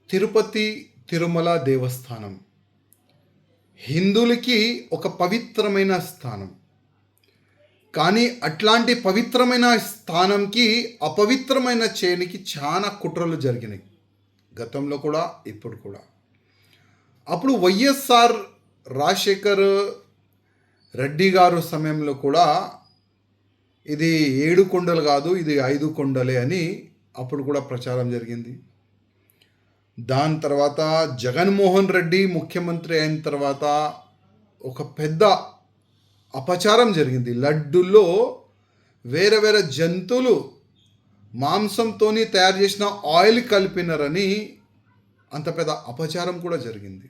తిరుపతి తిరుమల దేవస్థానం హిందువులకి ఒక పవిత్రమైన స్థానం. కానీ అట్లాంటి పవిత్రమైన స్థానంకి అపవిత్రమైన చేయనికి చాలా కుట్రలు జరిగినాయి, గతంలో కూడా ఇప్పుడు కూడా. అప్పుడు వైఎస్ఆర్ రాజశేఖర్ రెడ్డి గారు సమయంలో కూడా ఇది 7 కొండలు కాదు, ఇది 5 కొండలే అని అప్పుడు కూడా ప్రచారం జరిగింది. దాని తర్వాత జగన్మోహన్ రెడ్డి ముఖ్యమంత్రి అయిన తర్వాత ఒక పెద్ద అపచారం జరిగింది. లడ్డుల్లో వేరే వేరే జంతువులు మాంసంతో తయారు చేసిన ఆయిల్ కలిపినారని అంత పెద్ద అపచారం కూడా జరిగింది.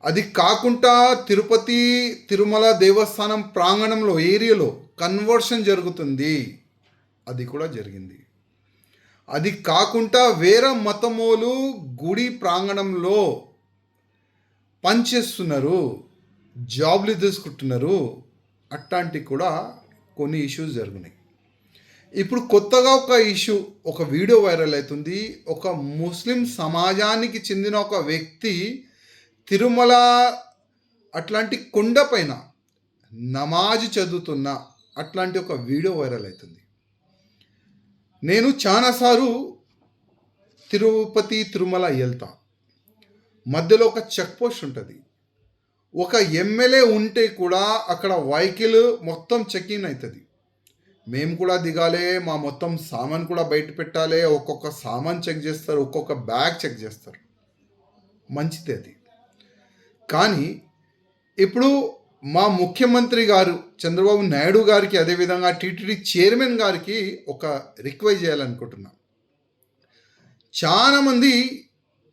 అది కాకుండా తిరుపతి తిరుమల దేవస్థానం ప్రాంగణంలో ఏరియాలో కన్వర్షన్ జరుగుతుంది, అది కూడా జరిగింది. అది కాకుండా వేరే మతమోలు గుడి ప్రాంగణంలో పనిచేస్తున్నారు, జాబ్లు తీసుకుంటున్నారు, అట్లాంటి కూడా కొన్ని ఇష్యూస్ జరిగినాయి. ఇప్పుడు కొత్తగా ఒక ఇష్యూ, ఒక వీడియో వైరల్ అవుతుంది. ఒక ముస్లిం సమాజానికి చెందిన ఒక వ్యక్తి తిరుమల అట్లాంటి కొండపైన నమాజ్ చదువుతున్న అట్లాంటి ఒక వీడియో వైరల్ అవుతుంది. నేను చాలాసార్లు తిరుపతి తిరుమల వెళ్తా. మధ్యలో ఒక చెక్ పోస్ట్ ఉంటుంది. ఒక ఎమ్మెల్యే ఉంటే కూడా అక్కడ వెహికల్ మొత్తం చెకింగ్ అవుతుంది. మేము కూడా దిగాలి, మా మొత్తం సామాన్ కూడా బయట పెట్టాలి. ఒక్కొక్క సామాన్ చెక్ చేస్తారు, ఒక్కొక్క బ్యాగ్ చెక్ చేస్తారు. మంచిది అది. కానీ ఇప్పుడు మా ముఖ్యమంత్రి గారు చంద్రబాబు నాయుడు గారికి, అదేవిధంగా టీటీడీ చైర్మన్ గారికి ఒక రిక్వెస్ట్ చేయాలనుకుంటున్నా. చాలామంది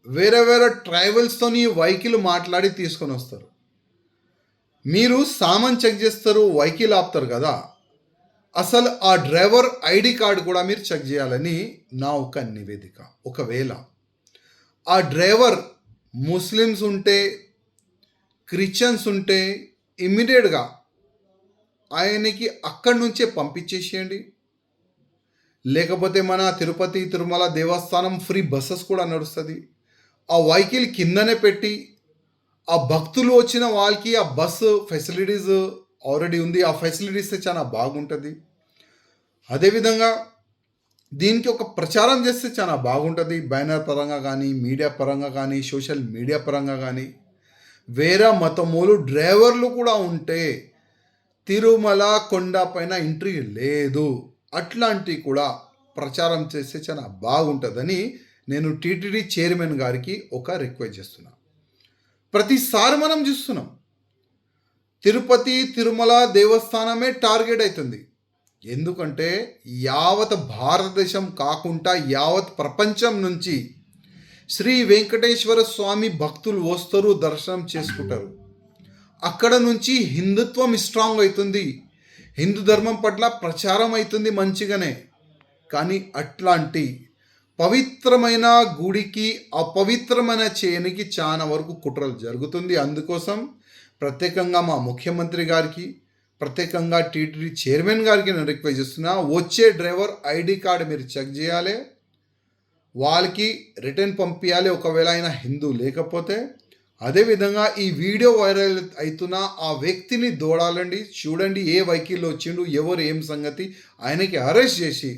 వేరే వేరే ట్రావెల్స్తోని వెహికల్ మాట్లాడి తీసుకొని వస్తారు. మీరు సామాన్ చెక్ చేస్తారు, వెహికల్ ఆపుతారు కదా, అసలు ఆ డ్రైవర్ ఐడి కార్డు కూడా మీరు చెక్ చేయాలని నా ఒక నివేదిక. ఒకవేళ ఆ డ్రైవర్ ముస్లిమ్స్ ఉంటే, క్రిస్టియన్స్ ఉంటే ఇమ్మీడియట్గా ఆయనకి అక్కడి నుంచే పంపించేసేయండి. లేకపోతే మన తిరుపతి తిరుమల దేవస్థానం ఫ్రీ బస్సెస్ కూడా నడుస్తుంది. ఆ వెహికల్ కిందనే పెట్టి ఆ భక్తులు వచ్చిన వాళ్ళకి ఆ బస్సు ఫెసిలిటీస్ ఆల్రెడీ ఉంది, ఆ ఫెసిలిటీస్ చాలా బాగుంటుంది. అదేవిధంగా దీనికి ఒక ప్రచారం చేస్తే చాలా బాగుంటుంది. బ్యానర్ పరంగా కానీ, మీడియా పరంగా కానీ, సోషల్ మీడియా పరంగా కానీ. వేరే మతములు డ్రైవర్లు కూడా ఉంటే తిరుమల కొండ పైన ఎంట్రీ లేదు, అట్లాంటివి కూడా ప్రచారం చేస్తే చాలా బాగుంటుందని నేను టీటీడీ చైర్మన్ గారికి ఒక రిక్వెస్ట్ చేస్తున్నా. ప్రతిసారి మనం చూస్తున్నాం తిరుపతి తిరుమల దేవస్థానమే టార్గెట్ అవుతుంది. ఎందుకంటే యావత్ భారతదేశం కాకుండా యావత్ ప్రపంచం నుంచి శ్రీ వెంకటేశ్వర స్వామి భక్తులు వస్తారు, దర్శనం చేసుకుంటారు. అక్కడ నుంచి హిందుత్వం స్ట్రాంగ్ అవుతుంది, హిందూ ధర్మం పట్ల ప్రచారం అవుతుంది మంచిగానే. కానీ అట్లాంటి పవిత్రమైన గుడికి అపవిత్రమైన చేయనికి చాలా వరకు కుట్రలు జరుగుతుంది. అందుకోసం ప్రత్యేకంగా మా ముఖ్యమంత్రి గారికి, ప్రత్యేకంగా టీటీడీ చైర్మన్ గారికి నేను రిక్వెస్ట్ చేస్తున్నా, వచ్చే డ్రైవర్ ఐడి కార్డు మీరు చెక్ చేయాలి, వాళ్ళకి రిటర్న్ పంపించాలి ఒకవేళ ఆయన హిందూ లేకపోతే. అదేవిధంగా ఈ వీడియో వైరల్ అవుతున్న ఆ వ్యక్తిని దూడాలండి, చూడండి ఏ వెహికల్లో వచ్చిండు, ఎవరు ఏం సంగతి, ఆయనకి అరెస్ట్ చేసి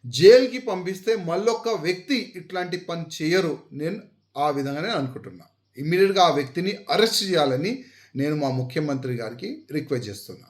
జైలుకి పంపిస్తే మళ్ళొక్క వ్యక్తి ఇట్లాంటి పని చేయరు. నేను ఆ విధంగానే అనుకుంటున్నా. ఇమ్మీడియట్గా ఆ వ్యక్తిని అరెస్ట్ చేయాలని నేను మా ముఖ్యమంత్రి గారికి రిక్వెస్ట్ చేస్తున్నా.